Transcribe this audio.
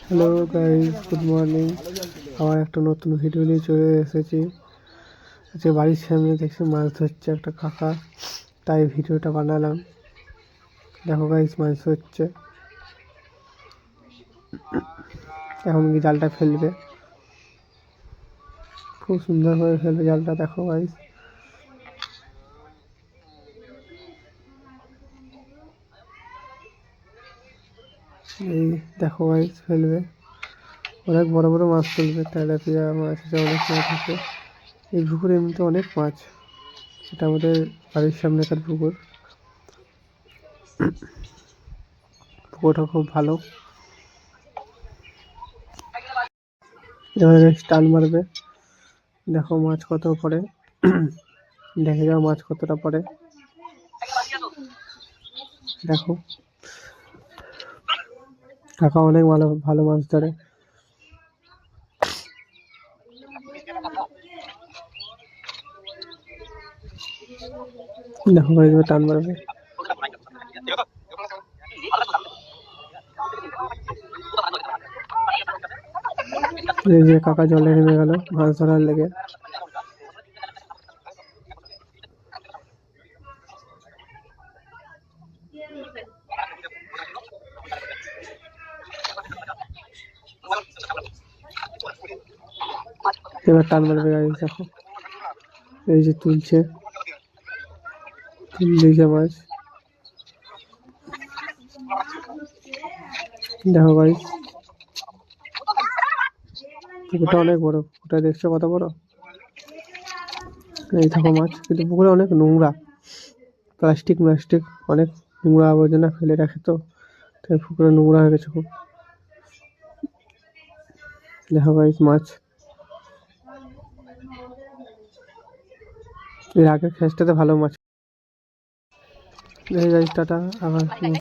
Hello guys, good morning. আবার একটা নতুন ভিডিও নিয়ে চলে এসেছি। আজকে বাড়ির সামনে দেখছি মাছ ধরছে একটা কাকা, তাই ভিডিওটা বানালাম। দেখো গাইস, মাছ ধরছে। এখন কি জালটা ফেলবে, খুব সুন্দরভাবে ফেলবে জালটা। দেখো গাইস, এই দেখো গাইস ফেলবে। অনেক বড় বড় মাছ তুলবে, তেলাপিয়া মাছ আছে, অনেক মাছ আছে এই পুকুরে। এমনিতে অনেক মাছ। এটা আমাদের বাড়ির সামনেকার পুকুর। পুকুরটা খুব ভালো। এবারে টান মারবে, দেখো মাছ কত পড়ে। দেখে যাও মাছ কতটা পড়ে। দেখো কাকা অনেক ভালো ভালো মাছ ধরে। দেখো ভাই, টান মারবে। এই যে কাকা জলে নেমে গেল মাছ ধরার লেগে। এবার টান মারবে গাইস। দেখো এই যে তুলছে মাছ। দেখো গাইস, পুকুরটা অনেক বড়। পুকুরটা দেখছো কত বড়। এই দেখো মাছ, কিন্তু পুকুরে অনেক নোংরা, প্লাস্টিক অনেক নোংরা আবর্জনা ফেলে রাখে, তো তাই পুকুরে নোংরা হয়ে গেছে খুব। দেখো গাইস মাছ। এর আগের খেঁচটাতে ভালো মাছ। এই গাইস, টাটা। আবার